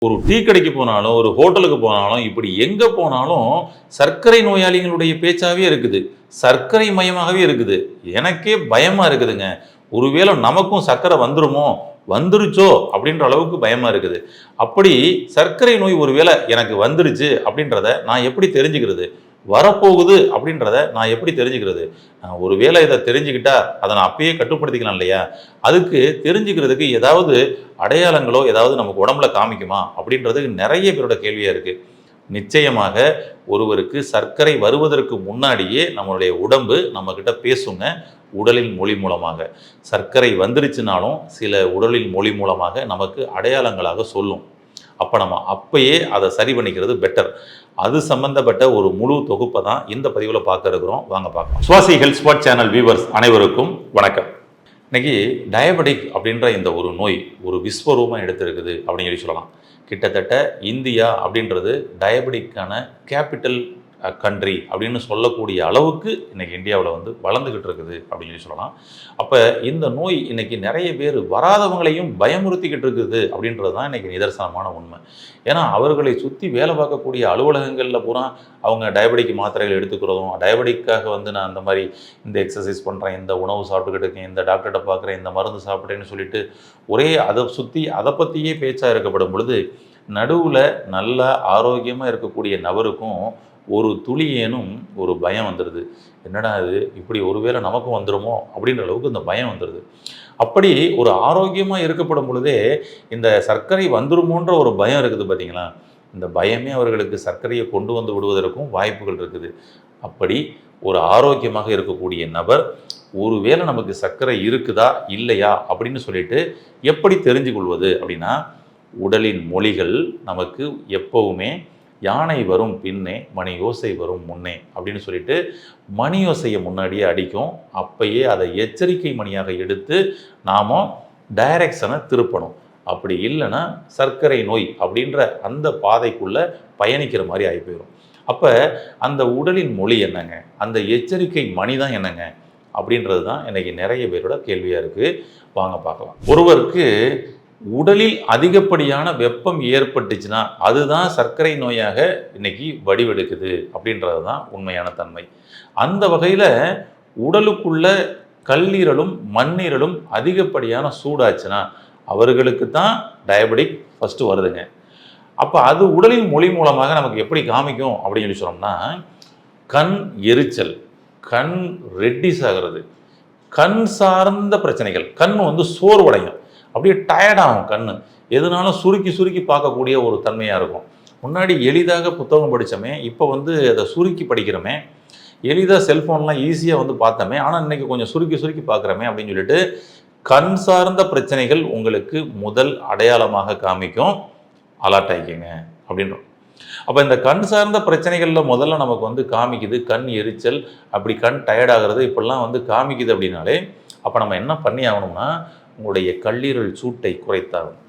ஒரு டீ கடைக்கு போனாலும், ஒரு ஹோட்டலுக்கு போனாலும், இப்படி எங்க போனாலும் சர்க்கரை நோயாளிகளுடைய பேச்சாவே இருக்குது. சர்க்கரை மயமாகவே இருக்குது. எனக்கே பயமா இருக்குதுங்க. ஒருவேளை நமக்கும் சர்க்கரை வந்துருமோ? வந்துருச்சோ? அப்படின்ற அளவுக்கு பயமா இருக்குது. அப்படி சர்க்கரை நோய் ஒருவேளை எனக்கு வந்துருச்சு அப்படின்றத நான் எப்படி தெரிஞ்சுக்கிறது? வரப்போகுது அப்படின்றத நான் எப்படி தெரிஞ்சுக்கிறது? ஒருவேளை இதை தெரிஞ்சுக்கிட்டா அதை நான் அப்பயே கட்டுப்படுத்திக்கலாம் இல்லையா? அதுக்கு தெரிஞ்சுக்கிறதுக்கு ஏதாவது அடையாளங்களோ ஏதாவது நமக்கு உடம்புல காமிக்குமா அப்படின்றது நிறைய பேரோட கேள்வியாக இருக்குது. நிச்சயமாக ஒருவருக்கு சர்க்கரை வருவதற்கு முன்னாடியே நம்மளுடைய உடம்பு நம்மக்கிட்ட பேசுங்க, உடலின் மொழி மூலமாக. சர்க்கரை வந்துருச்சுனாலும் சில உடலின் மொழி மூலமாக நமக்கு அடையாளங்களாக சொல்லும். அப்போ நம்ம அப்பயே அதை சரி பண்ணிக்கிறது பெட்டர். அது சம்பந்தப்பட்ட ஒரு முழு தொகுப்பை தான் இந்த பதிவில் பார்க்க இருக்கிறோம். வாங்க பார்க்கலாம். சுவாசி ஹெல்த் ஸ்பாட் சேனல் வியூவர்ஸ் அனைவருக்கும் வணக்கம். இன்னைக்கு டயபெட்டிக் அப்படின்ற இந்த ஒரு நோய் ஒரு விஸ்வரூபம் எடுத்திருக்குது அப்படின்னு சொல்லி சொல்லலாம். கிட்டத்தட்ட இந்தியா அப்படின்றது டயபெட்டிக்கான கேபிட்டல் கண்ட்ரி அப்படின்னு சொல்லக்கூடிய அளவுக்கு இன்றைக்கி இந்தியாவில் வளர்ந்துக்கிட்டு இருக்குது அப்படின்னு சொல்லி சொல்லலாம். அப்போ இந்த நோய் இன்றைக்கி நிறைய பேர் வராதவங்களையும் பயமுறுத்திக்கிட்டு இருக்குது அப்படின்றது தான் இன்றைக்கி நிதர்சனமான உண்மை. ஏன்னா அவர்களை சுற்றி வேலை பார்க்கக்கூடிய அலுவலகங்களில் பூரா அவங்க டயபெட்டிக் மாத்திரைகள் எடுத்துக்கிறதும், டயபெட்டிக்காக நான் அந்த மாதிரி இந்த எக்ஸசைஸ் பண்ணுறேன், இந்த உணவு சாப்பிட்டுக்கிட்டு இருக்கேன், இந்த டாக்டர்கிட்ட பார்க்குறேன், இந்த மருந்து சாப்பிட்றேன்னு சொல்லிட்டு ஒரே அதை சுற்றி அதை பற்றியே பேச்சாக இருக்கப்படும் பொழுது நடுவில் நல்ல ஆரோக்கியமாக இருக்கக்கூடிய நபருக்கும் ஒரு துளியேனும் ஒரு பயம் வந்துடுது. என்னடா இது இப்படி ஒருவேளை நமக்கும் வந்துடுமோ அப்படின்ற அளவுக்கு இந்த பயம் வந்துடுது. அப்படி ஒரு ஆரோக்கியமாக இருக்கப்படும் பொழுதே இந்த சர்க்கரை வந்துடுமோன்ற ஒரு பயம் இருக்குது பார்த்தீங்களா? இந்த பயமே அவர்களுக்கு சர்க்கரையை கொண்டு வந்து விடுவதற்கும் வாய்ப்புகள் இருக்குது. அப்படி ஒரு ஆரோக்கியமாக இருக்கக்கூடிய நபர் ஒருவேளை நமக்கு சர்க்கரை இருக்குதா இல்லையா அப்படின்னு சொல்லிட்டு எப்படி தெரிஞ்சு கொள்வது அப்படின்னா, உடலின் மொழிகள் நமக்கு எப்பவுமே யானை வரும் பின்னே மணி யோசை வரும் முன்னே அப்படின்னு சொல்லிட்டு மணி யோசையை முன்னாடியே அடிக்கும். அப்பயே அதை எச்சரிக்கை மணியாக எடுத்து நாம் டைரக்ஷனை திருப்பணும். அப்படி இல்லைன்னா சர்க்கரை நோய் அப்படின்ற அந்த பாதைக்குள்ளே பயணிக்கிற மாதிரி ஆகி போயிடும். அப்போ அந்த உடலின் மொழி என்னங்க, அந்த எச்சரிக்கை மணி தான் என்னங்க அப்படின்றது தான் இன்றைக்கி நிறைய பேரோட கேள்வியாக இருக்குது. வாங்க பார்க்கலாம். ஒருவருக்கு உடலில் அதிகப்படியான வெப்பம் ஏற்பட்டுச்சுன்னா அதுதான் சர்க்கரை நோயாக இன்னைக்கு வடிவெடுக்குது அப்படின்றது தான் உண்மையான தன்மை. அந்த வகையில் உடலுக்குள்ள கல்லீரலும் மண்ணீரலும் அதிகப்படியான சூடாச்சுன்னா அவர்களுக்கு தான் டயபெட்டிக் ஃபஸ்ட்டு வருதுங்க. அப்போ அது உடலின் மொழி மூலமாக நமக்கு எப்படி காமிக்கும் அப்படின்னு சொல்லி சொன்னோம்னா, கண் எரிச்சல், கண் ரெட்டிஸ் ஆகிறது, கண் சார்ந்த பிரச்சனைகள், கண் சோர்வடையும், அப்படியே டயர்டாகும் கண், எதுனாலும் சுருக்கி சுருக்கி பார்க்கக்கூடிய ஒரு தன்மையாக இருக்கும். முன்னாடி எளிதாக புத்தகம் படித்தோமே, இப்போ அதை சுருக்கி படிக்கிறோமே, எளிதாக செல்ஃபோன்லாம் ஈஸியாக பார்த்தோமே, ஆனால் இன்றைக்கி கொஞ்சம் சுருக்கி சுருக்கி பார்க்குறோமே அப்படின்னு சொல்லிட்டு கண் சார்ந்த பிரச்சனைகள் உங்களுக்கு முதல் அடையாளமாக காமிக்கும். அலர்ட் ஆகிக்கங்க அப்படின்றோம். அப்போ இந்த கண் சார்ந்த பிரச்சனைகளில் முதல்ல நமக்கு காமிக்குது கண் எரிச்சல், அப்படி கண் டயர்டாகிறது இப்படிலாம் காமிக்குது அப்படின்னாலே அப்போ நம்ம என்ன பண்ணி ஆகணும்னா, உங்களுடைய கல்லீரல் சூட்டை குறைத்தாகணும்,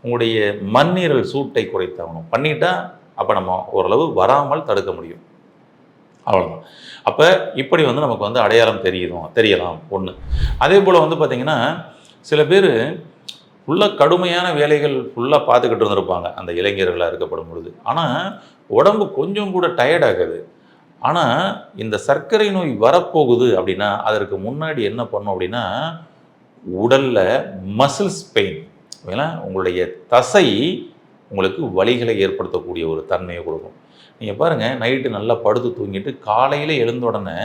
உங்களுடைய மண்ணீரல் சூட்டை குறைத்தாகணும். பண்ணிட்டா அப்போ நம்ம ஓரளவு வராமல் தடுக்க முடியும். அவ்வளோதான். அப்போ இப்படி நமக்கு அடையாளம் தெரியலாம் ஒன்று. அதே போல் பார்த்திங்கன்னா சில பேர் ஃபுல்லாக கடுமையான வேலைகள் ஃபுல்லாக பார்த்துக்கிட்டு இருந்திருப்பாங்க அந்த இளைஞர்களாக இருக்கப்படும் பொழுது. ஆனால் உடம்பு கொஞ்சம் கூட டயர்டாகுது. ஆனால் இந்த சர்க்கரை நோய் வரப்போகுது அப்படின்னா அதற்கு முன்னாடி என்ன பண்ணோம் அப்படின்னா, உடலில் மசில்ஸ் பெயின், உங்களுடைய தசை உங்களுக்கு வலிகளை ஏற்படுத்தக்கூடிய ஒரு தன்மையை கொடுக்கும். நீங்கள் பாருங்கள், நைட்டு நல்லா படுத்து தூங்கிட்டு காலையில் எழுந்த உடனே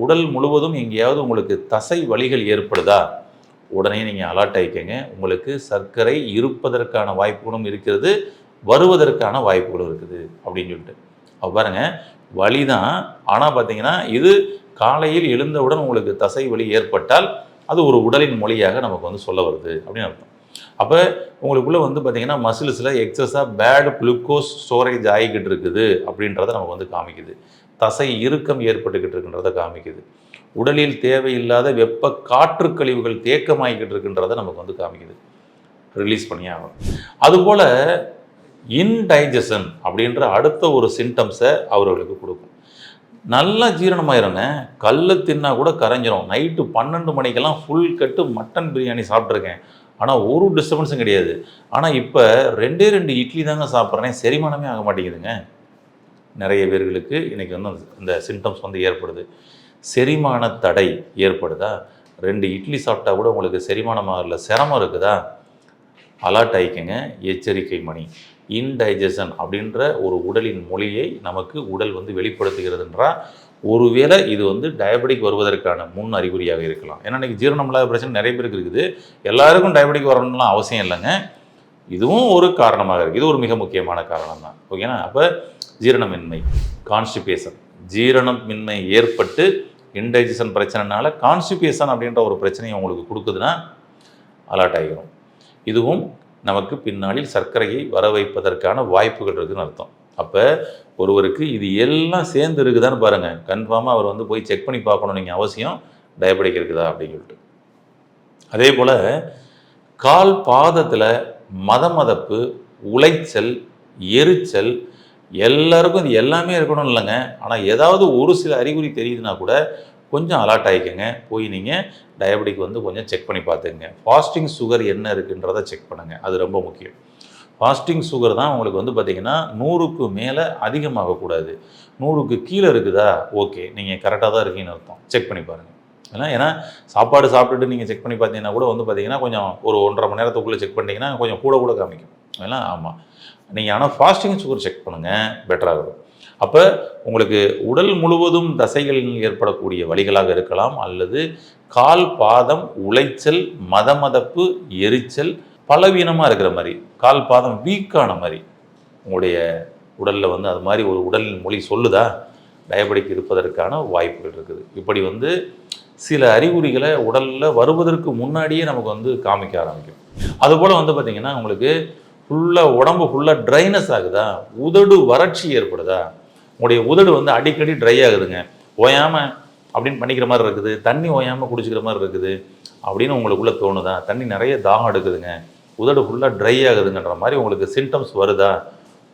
உடல் முழுவதும் எங்கேயாவது உங்களுக்கு தசை வலிகள் ஏற்படுதா, உடனே நீங்கள் அலர்ட் ஆகிக்கங்க. உங்களுக்கு சர்க்கரை இருப்பதற்கான வாய்ப்புகளும் இருக்கிறது, வருவதற்கான வாய்ப்புகளும் இருக்குது அப்படின்னு சொல்லிட்டு. பாருங்கள், வலி தான். ஆனால் பார்த்தீங்கன்னா இது காலையில் எழுந்தவுடன் உங்களுக்கு தசை வலி ஏற்பட்டால் அது ஒரு உடலின் மொழியாக நமக்கு சொல்ல வருது அப்படின்னு அர்த்தம். அப்போ உங்களுக்குள்ளே பார்த்தீங்கன்னா மசில்ஸில் எக்ஸஸாக பேட் குளுக்கோஸ் ஸ்டோரேஜ் ஆகிக்கிட்டு இருக்குது அப்படின்றத நமக்கு காமிக்குது. தசை இறுக்கம் ஏற்பட்டுக்கிட்டு இருக்குன்றதை காமிக்குது. உடலில் தேவையில்லாத வெப்ப காற்று கழிவுகள் தேக்கமாகிக்கிட்டு இருக்குன்றதை நமக்கு காமிக்குது. ரிலீஸ் பண்ணி ஆகணும். அதுபோல் இன்டைஜஷன் அப்படின்ற அடுத்த ஒரு சிம்டம்ஸை அவர்களுக்கு கொடுக்கும். நல்லா ஜீரணமாயிருங்க, கல் தின்னா கூட கரைஞ்சிரும். நைட்டு 12 மணிக்கெல்லாம் ஃபுல் கட்டு மட்டன் பிரியாணி சாப்பிட்ருக்கேன், ஆனால் ஒரு டிஸ்டர்பன்ஸும் கிடையாது. ஆனால் இப்போ 2 இட்லி தாங்க சாப்பிட்றேன், செரிமானமே ஆக மாட்டேங்குதுங்க. நிறைய பேர்களுக்கு இன்றைக்கி வந்து இந்த சிம்டம்ஸ் வந்து ஏற்படுது. செரிமான தடை ஏற்படுதா? 2 இட்லி சாப்பிட்டா கூட உங்களுக்கு செரிமானம் ஆகல, சிரமம் இருக்குதா? அலர்ட் ஆகிக்கங்க, எச்சரிக்கை மணி. இன்டைஜஷன் அப்படின்ற ஒரு உடலின் மொழியை நமக்கு உடல் வந்து வெளிப்படுத்துகிறதுன்றா, ஒருவேளை இது வந்து டயபெட்டிக் வருவதற்கான முன் அறிகுறியாக இருக்கலாம். ஏன்னா இன்றைக்கி ஜீரணம் இல்லாத பிரச்சனை நிறைய பேருக்கு இருக்குது. எல்லாருக்கும் டயபெட்டிக் வரணும்லாம் அவசியம் இல்லைங்க. இதுவும் ஒரு காரணமாக இருக்குது. இது ஒரு மிக முக்கியமான காரணம் தான். ஓகேனா? அப்போ ஜீரணமின்மை, கான்ஸ்டிபேஷன், ஜீரணமின்மை ஏற்பட்டு இன்டைஜஷன் பிரச்சனைனால கான்ஸ்டிபேஷன் அப்படின்ற ஒரு பிரச்சனையை உங்களுக்கு கொடுக்குதுன்னா அலர்ட் ஆகிடும். இதுவும் நமக்கு பின்னாளில் சர்க்கரையை வர வைப்பதற்கான வாய்ப்புகள் இருக்குதுன்னு அர்த்தம். அப்போ ஒருவருக்கு இது எல்லாம் சேர்ந்து இருக்குதான்னு பாருங்கள். கன்ஃபார்மாக அவர் வந்து போய் செக் பண்ணி பார்க்கணும் நீங்கள் அவசியம், டயபெட்டிக் இருக்குதா அப்படின்னு சொல்லிட்டு. அதே போல் கால் பாதத்தில் மதமதப்பு, உளைச்சல், எரிச்சல், எல்லாருக்கும் இது எல்லாமே இருக்கணும் இல்லைங்க. ஆனால் ஏதாவது ஒரு சில அறிகுறி தெரியுதுன்னா கூட கொஞ்சம் அலர்ட் ஆகிக்கங்க. போய் நீங்கள் டயபெட்டிக் வந்து கொஞ்சம் செக் பண்ணி பார்த்துங்க. ஃபாஸ்டிங் சுகர் என்ன இருக்குன்றதை செக் பண்ணுங்கள். அது ரொம்ப முக்கியம். ஃபாஸ்டிங் சுகர் தான் உங்களுக்கு வந்து பார்த்திங்கன்னா 100க்கு மேலே அதிகமாகக்கூடாது. 100க்கு கீழே இருக்குதா, ஓகே, நீங்கள் கரெக்டாக தான் இருக்கீங்கன்னு அர்த்தம். செக் பண்ணி பாருங்கள். ஏன்னா சாப்பாடு சாப்பிட்டுட்டு நீங்கள் செக் பண்ணி பார்த்தீங்கன்னா கூட வந்து பார்த்திங்கன்னா கொஞ்சம் ஒரு 1.5 மணி நேரத்துக்குள்ளே செக் பண்ணிட்டீங்கன்னா கொஞ்சம் கூட காமிக்கும். அதெல்லாம் ஆமாம். நீங்கள் ஆனால் ஃபாஸ்டிங் சுகர் செக் பண்ணுங்கள், பெட்டராக இருக்கும். அப்போ உங்களுக்கு உடல் முழுவதும் தசைகளில் ஏற்படக்கூடிய வலிகளாக இருக்கலாம், அல்லது கால் பாதம் உளைச்சல், மதமதப்பு, எரிச்சல், பலவீனமாக இருக்கிற மாதிரி, கால் பாதம் வீக்கான மாதிரி உங்களுடைய உடலில் வந்து அது மாதிரி ஒரு உடலின் மொழி சொல்லுதா, டயபெட்டிக் இருப்பதற்கான வாய்ப்புகள் இருக்குது. இப்படி வந்து சில அறிகுறிகளை உடலில் வருவதற்கு முன்னாடியே நமக்கு வந்து காமிக்க ஆரம்பிக்கும். அதுபோல் வந்து பார்த்திங்கன்னா உங்களுக்கு ஃபுல்லாக உடம்பு ஃபுல்லாக ட்ரைனஸ் ஆகுதா, உதடு வறட்சி ஏற்படுதா, உங்களுடைய உதடு வந்து அடிக்கடி ட்ரை ஆகுதுங்க, ஓயாமல் அப்படின்னு பண்ணிக்கிற மாதிரி இருக்குது, தண்ணி ஓயாமல் குடிச்சிக்கிற மாதிரி இருக்குது அப்படின்னு உங்களுக்குள்ளே தோணுதா, தண்ணி நிறைய தாகம் எடுக்குதுங்க, உதடு ஃபுல்லாக ட்ரை ஆகுதுங்கன்ற மாதிரி உங்களுக்கு சிம்டம்ஸ் வருதா,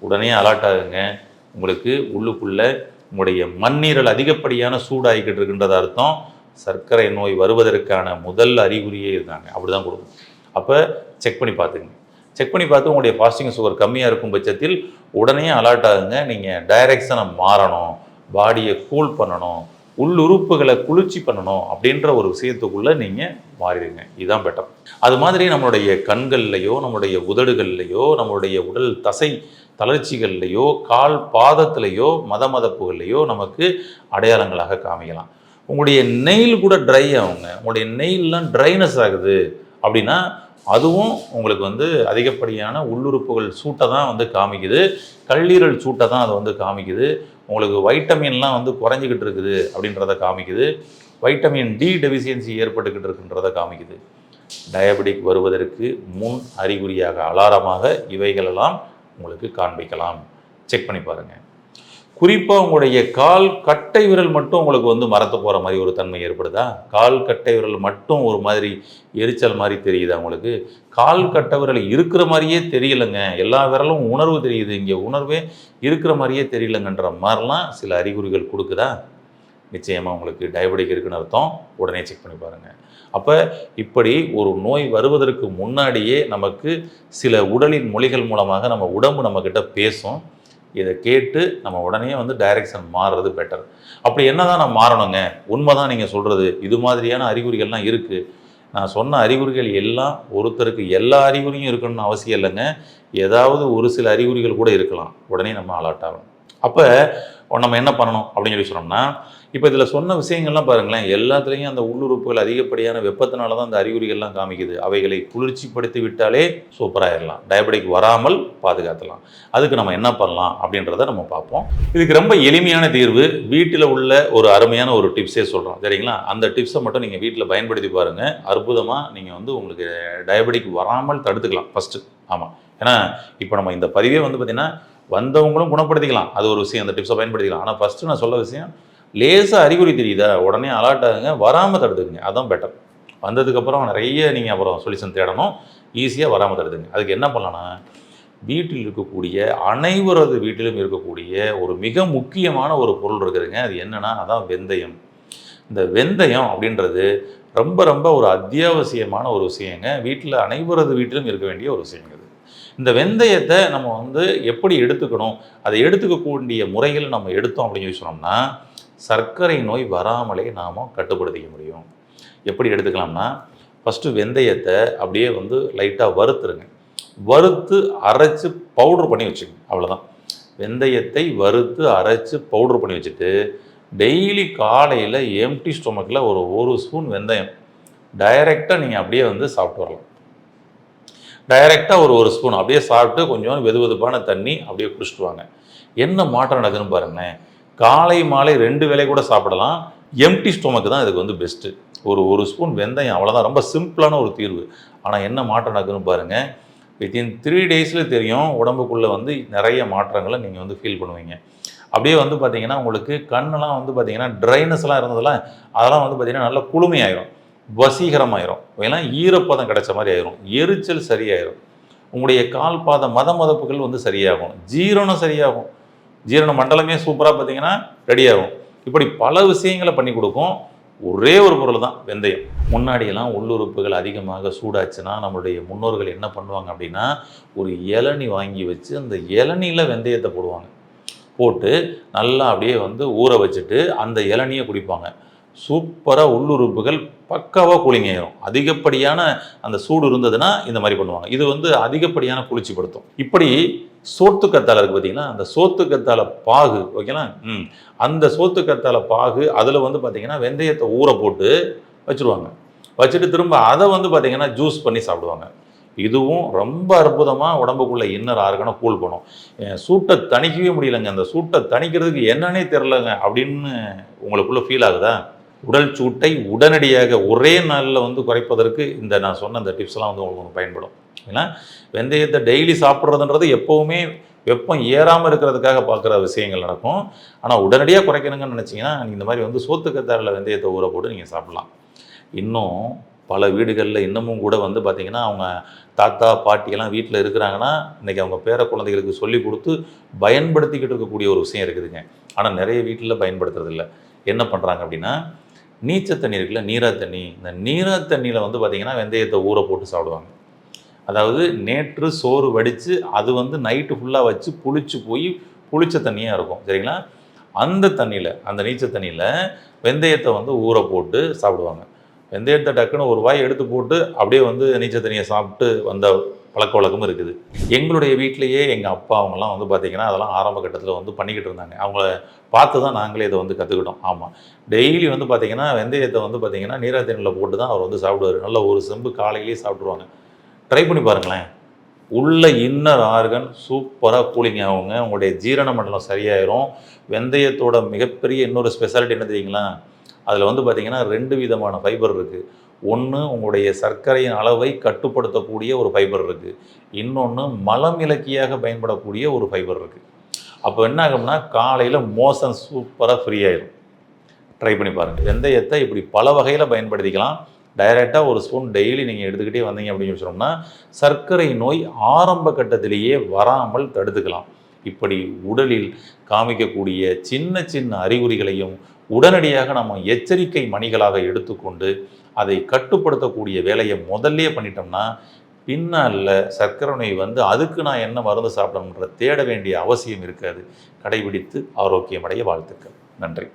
உடனே அலர்ட் ஆகுங்க. உங்களுக்கு உள்ளுக்குள்ளே உங்களுடைய மண்ணீரல் அதிகப்படியான சூடாகிக்கிட்டு இருக்குன்றது அர்த்தம். சர்க்கரை நோய் வருவதற்கான முதல் அறிகுறியே இருக்காங்க. அப்படி தான் கொடுக்கும். அப்போ செக் பண்ணி பார்த்துங்க. செக் பண்ணி பார்த்து உங்களுடைய ஃபாஸ்டிங் சுகர் கம்மியாக இருக்கும் பட்சத்தில் உடனே அலர்ட் ஆகுங்க. நீங்கள் டைரெக்ஷனை மாறணும், பாடியை கூல் பண்ணணும், உள்ளுறுப்புகளை குளிர்ச்சி பண்ணணும் அப்படின்ற ஒரு விஷயத்துக்குள்ளே நீங்கள் மாறிடுங்க. இதுதான் பெட்டர். அது மாதிரி நம்மளுடைய கண்கள்லையோ, நம்மளுடைய உதடுகள்லையோ, நம்மளுடைய உடல் தசை தளர்ச்சிகள்லையோ, கால் பாதத்திலையோ, மதமதப்புகள்லையோ நமக்கு அடையாளங்களாக காமிக்கலாம். உங்களுடைய நெயில் கூட ட்ரை ஆகுங்க. உங்களுடைய நெயிலெலாம் ட்ரைனஸ் ஆகுது அப்படின்னா அதுவும் உங்களுக்கு வந்து அதிகப்படியான உள்ளுறுப்புகள் சூட்டை தான் வந்து காமிக்குது, கல்லீரல் சூட்டை தான் அதை வந்து காமிக்குது. உங்களுக்கு வைட்டமின்லாம் வந்து குறைஞ்சிக்கிட்டு இருக்குது அப்படின்றத காமிக்குது. வைட்டமின் டி டெஃபிஷியன்சி ஏற்பட்டுக்கிட்டு இருக்குன்றதை காமிக்குது. டயபெட்டிக் வருவதற்கு முன் அறிகுறியாக, அலாரமாக இவைகளெல்லாம் உங்களுக்கு காண்பிக்கலாம். செக் பண்ணி பாருங்கள். குறிப்பாக உங்களுடைய கால் கட்டை விரல் மட்டும் உங்களுக்கு வந்து மரத்து போகிற மாதிரி ஒரு தன்மை ஏற்படுதா, கால் கட்டை விரல் மட்டும் ஒரு மாதிரி எரிச்சல் மாதிரி தெரியுதா, உங்களுக்கு கால் கட்டை விரல் இருக்கிற மாதிரியே தெரியலைங்க, எல்லா விரலும் உணர்வு தெரியுது, இங்கே உணர்வே இருக்கிற மாதிரியே தெரியலங்கன்ற மாதிரிலாம் சில அறிகுறிகள் கொடுக்குதா, நிச்சயமாக உங்களுக்கு டயபெட்டிக் இருக்குன்னு அர்த்தம். உடனே செக் பண்ணி பாருங்கள். அப்போ இப்படி ஒரு நோய் வருவதற்கு முன்னாடியே நமக்கு சில உடலின் மொழிகள் மூலமாக நம்ம உடம்பு நம்மக்கிட்ட பேசும். இதை கேட்டு நம்ம உடனே வந்து டைரெக்ஷன் மாறுறது பெட்டர். அப்படி என்ன தான் நான் மாறணுங்க, உண்மை தான் நீங்கள் சொல்கிறது, இது மாதிரியான அறிகுறிகள்லாம் இருக்குது. நான் சொன்ன அறிகுறிகள் எல்லாம் ஒருத்தருக்கு எல்லா அறிகுறியும் இருக்கணும்னு அவசியம் இல்லைங்க. ஏதாவது ஒரு சில அறிகுறிகள் கூட இருக்கலாம். உடனே நம்ம அலர்ட் ஆகணும். அப்போ நம்ம என்ன பண்ணணும் அப்படின்னு சொல்லி சொன்னோம்னா, இப்போ இதில் சொன்ன விஷயங்கள்லாம் பாருங்களேன், எல்லாத்துலேயும் அந்த உள்ளுறுப்புகள் அதிகப்படியான வெப்பத்தினால தான் அந்த அறிகுறிகள்லாம் காமிக்குது. அவைகளை குளிர்ச்சிப்படுத்தி விட்டாலே சூப்பராகிடலாம், டயபெட்டிக் வராமல் பாதுகாத்தலாம். அதுக்கு நம்ம என்ன பண்ணலாம் அப்படின்றத நம்ம பார்ப்போம். இதுக்கு ரொம்ப எளிமையான தீர்வு, வீட்டில் உள்ள ஒரு அருமையான ஒரு டிப்ஸே சொல்கிறோம், சரிங்களா? அந்த டிப்ஸை மட்டும் நீங்கள் வீட்டில் பயன்படுத்தி பாருங்கள். அற்புதமாக நீங்கள் வந்து உங்களுக்கு டயபெட்டிக் வராமல் தடுத்துக்கலாம் ஃபஸ்ட்டு. ஆமாம், ஏன்னா இப்போ நம்ம இந்த பதிவே வந்து பார்த்திங்கன்னா வந்தவங்களும் குணப்படுத்திக்கலாம், அது ஒரு விஷயம், அந்த டிப்ஸை பயன்படுத்திக்கலாம். ஆனால் ஃபஸ்ட்டு நான் சொல்ல விஷயம், லேசாக அறிகுறி தெரியுதா, உடனே அலர்ட் ஆகுங்க, வராமல் தடுத்துக்குங்க, அதுதான் பெட்டர். வந்ததுக்கப்புறம் நிறைய நீங்கள் அப்புறம் சொல்யூஷன் தேடணும், ஈஸியாக வராமல் தடுத்துங்க. அதுக்கு என்ன பண்ணலான்னா, வீட்டில் இருக்கக்கூடிய அனைவரது வீட்டிலும் இருக்கக்கூடிய ஒரு மிக முக்கியமான ஒரு பொருள் இருக்குதுங்க. அது என்னென்னா, அதான் வெந்தயம். இந்த வெந்தயம் அப்படின்றது ரொம்ப ரொம்ப ஒரு அத்தியாவசியமான ஒரு விஷயங்க. வீட்டில் அனைவரது வீட்டிலும் இருக்க வேண்டிய ஒரு விஷயங்க இது. இந்த வெந்தயத்தை நம்ம வந்து எப்படி எடுத்துக்கணும், அதை எடுத்துக்கக்கூடிய முறைகள் நம்ம எடுத்தோம் அப்படின்னு சொல்லி சொன்னோம்னா, சர்க்கரை நோய் வராமலே நாம் கட்டுப்படுத்திக்க முடியும். எப்படி எடுத்துக்கலாம்னா, ஃபஸ்ட்டு வெந்தயத்தை அப்படியே வந்து லைட்டாக வறுத்துருங்க. வறுத்து அரைச்சு பவுடர் பண்ணி வச்சுக்கோங்க. அவ்வளோதான். வெந்தயத்தை வறுத்து அரைச்சு பவுடர் பண்ணி வச்சுட்டு, டெய்லி காலையில் எம்டி ஸ்டொமக்கில் ஒரு ஸ்பூன் வெந்தயம் டைரெக்டாக நீங்கள் அப்படியே வந்து சாப்பிட்டு வரலாம். டைரெக்டாக ஒரு ஸ்பூன் அப்படியே சாப்பிட்டு கொஞ்சம் வெது வெதுப்பான தண்ணி அப்படியே குடிச்சிட்டு வாங்க. என்ன மாற்றம் நடக்குதுன்னு பாருங்களேன். காலை மாலை 2 வேளை கூட சாப்பிடலாம். எம்டி ஸ்டொமக்கு தான் இதுக்கு வந்து பெஸ்ட்டு. ஒரு ஸ்பூன் வெந்தயம் அவ்வளோதான். ரொம்ப சிம்பிளான ஒரு தீர்வு. ஆனால் என்ன மாற்றம் நடக்குதுன்னு பாருங்கள். வித்தின் 3 டேஸில் தெரியும் உடம்புக்குள்ளே வந்து நிறைய மாற்றங்களை நீங்கள் வந்து ஃபீல் பண்ணுவீங்க. அப்படியே வந்து பார்த்தீங்கன்னா உங்களுக்கு கண்ணெல்லாம் வந்து பார்த்தீங்கன்னா ட்ரைனஸ்லாம் இருந்ததெல்லாம் அதெல்லாம் வந்து பார்த்தீங்கன்னா நல்லா குளுமையாயிரும், வசீகரமாயிரும், ஏன்னா ஈரப்பதம் கிடைச்ச மாதிரி ஆயிரும், எரிச்சல் சரியாயிரும், உங்களுடைய கால் பாத மதமதப்புகள் வந்து சரியாகும், ஜீரணம் சரியாகும், ஜீரண மண்டலமே சூப்பராக பார்த்தீங்கன்னா ரெடியாகும். இப்படி பல விஷயங்களை பண்ணி கொடுக்கும். ஒரே ஒரு பொருள் தான் வெந்தயம். முன்னாடியெல்லாம் உள்ளுறுப்புகள் அதிகமாக சூடாச்சுன்னா நம்மளுடைய முன்னோர்கள் என்ன பண்ணுவாங்க அப்படின்னா, ஒரு இளநி வாங்கி வச்சு அந்த இளநியில் வெந்தயத்தை போடுவாங்க. போட்டு நல்லா அப்படியே வந்து ஊற வச்சுட்டு அந்த இளநியை குடிப்பாங்க. சூப்பராக உள்ளுறுப்புகள் பக்காவாக கூலிங் ஆயிரும். அதிகப்படியான அந்த சூடு இருந்ததுன்னா இந்த மாதிரி பண்ணுவாங்க. இது வந்து அதிகப்படியான குளிர்ச்சிப்படுத்தும். இப்படி சோத்துக்கத்தாழை இருக்குது பார்த்தீங்களா, அந்த சோத்துக்கத்தாழை பாகு ஓகேங்களா, அந்த சோத்துக்கத்தாழை பாகு அதில் வந்து பார்த்தீங்கன்னா வெந்தயத்தை ஊற போட்டு வச்சுருவாங்க. வச்சுட்டு திரும்ப அதை வந்து பார்த்தீங்கன்னா ஜூஸ் பண்ணி சாப்பிடுவாங்க. இதுவும் ரொம்ப அற்புதமாக உடம்புக்குள்ளே இன்னர் ஆர்கனை கூல் பண்ணும். சூட்டை தணிக்கவே முடியலைங்க, அந்த சூட்டை தணிக்கிறதுக்கு என்னன்னே தெரிலங்க அப்படின்னு உங்களுக்குள்ளே ஃபீல் ஆகுதா? உடல் சூட்டை உடனடியாக ஒரே நாளில் வந்து குறைப்பதற்கு இந்த நான் சொன்ன இந்த டிப்ஸ்லாம் வந்து உங்களுக்கு பயன்படும். ஏன்னா வெந்தயத்தை டெய்லி சாப்பிட்றதுன்றது எப்போவுமே வெப்பம் ஏறாமல் இருக்கிறதுக்காக பார்க்குற விஷயங்கள் நடக்கும். ஆனால் உடனடியாக குறைக்கணுங்கன்னு நினச்சிங்கன்னா நீங்கள் இந்த மாதிரி வந்து சோத்துக்கத்தாழில் வெந்தயத்தை ஊற போட்டு நீங்கள் சாப்பிட்லாம். இன்னும் பல வீடுகளில் இன்னமும் கூட வந்து பார்த்திங்கன்னா அவங்க தாத்தா பாட்டியெல்லாம் வீட்டில் இருக்கிறாங்கன்னா இன்றைக்கி அவங்க பேர குழந்தைகளுக்கு சொல்லி கொடுத்து பயன்படுத்திக்கிட்டு இருக்கக்கூடிய ஒரு விஷயம் இருக்குதுங்க. ஆனால் நிறைய வீட்டில் பயன்படுத்துறதில்ல. என்ன பண்ணுறாங்க அப்படின்னா, நீச்சல் தண்ணி இருக்குல்ல, நீரா தண்ணி, இந்த நீரா தண்ணியில் வந்து பார்த்திங்கன்னா வெந்தயத்தை ஊற போட்டு சாப்பிடுவாங்க. அதாவது நேற்று சோறு வடித்து அது வந்து நைட்டு ஃபுல்லாக வச்சு புளிச்சு போய் புளிச்ச தண்ணியாக இருக்கும் சரிங்களா, அந்த தண்ணியில் அந்த நீச்சல் தண்ணியில் வெந்தயத்தை வந்து ஊற போட்டு சாப்பிடுவாங்க. வெந்தயத்தை டக்குன்னு ஒரு வாய் எடுத்து போட்டு அப்படியே வந்து நீச்சல் தண்ணியை சாப்பிட்டு வந்த பழக்க வழக்கமும் இருக்குது. எங்களுடைய வீட்டிலேயே எங்கள் அப்பா அவங்கெல்லாம் வந்து பார்த்திங்கன்னா அதெல்லாம் ஆரம்ப கட்டத்தில் வந்து பண்ணிக்கிட்டு இருந்தாங்க. அவங்கள பார்த்து தான் நாங்களே இதை வந்து கற்றுக்கிட்டோம். ஆமாம், டெய்லி வந்து பார்த்திங்கன்னா வெந்தயத்தை வந்து பார்த்திங்கன்னா நீரா தண்ணியில் போட்டு தான் அவர் வந்து சாப்பிடுவார். நல்ல ஒரு செம்பு காலையிலேயே சாப்பிட்ருவாங்க. ட்ரை பண்ணி பாருங்களேன். உள்ள இன்னர் ஆர்கன் சூப்பராக கூலிங் ஆகுங்க. உங்களுடைய ஜீரண மண்டலம் சரியாயிரும். வெந்தயத்தோட மிகப்பெரிய இன்னொரு ஸ்பெஷாலிட்டி என்ன தெரியுங்களா, அதில் வந்து பார்த்திங்கன்னா 2 விதமான ஃபைபர் இருக்குது. ஒன்று உங்களுடைய சர்க்கரையின் அளவை கட்டுப்படுத்தக்கூடிய ஒரு ஃபைபர் இருக்குது. இன்னொன்று மலம் இலக்கியாக பயன்படக்கூடிய ஒரு ஃபைபர் இருக்குது. அப்போ என்ன ஆகும்னா காலையில் மோஷன் சூப்பராக ஃப்ரீ ஆயிடும். ட்ரை பண்ணி பாருங்கள். வெந்தயத்தை இப்படி பல வகையில் பயன்படுத்திக்கலாம். டைரெக்டாக ஒரு ஸ்பூன் டெய்லி நீங்கள் எடுத்துக்கிட்டே வந்தீங்க அப்படின்னு சொன்னோம்னா சர்க்கரை நோய் ஆரம்ப கட்டத்திலேயே வராமல் தடுத்துக்கலாம். இப்படி உடலில் காமிக்கக்கூடிய சின்ன சின்ன அறிகுறிகளையும் உடனடியாக நம்ம எச்சரிக்கை மணிகளாக எடுத்துக்கொண்டு அதை கட்டுப்படுத்தக்கூடிய வேலையை முதல்லையே பண்ணிட்டோம்னா பின்னால் சர்க்கரை நோய் வந்து அதுக்கு நான் என்ன மருந்து சாப்பிடணுன்ற தேட வேண்டிய அவசியம் இருக்காது. கடைபிடித்து ஆரோக்கியமடைய வாழ்த்துக்கள். நன்றி.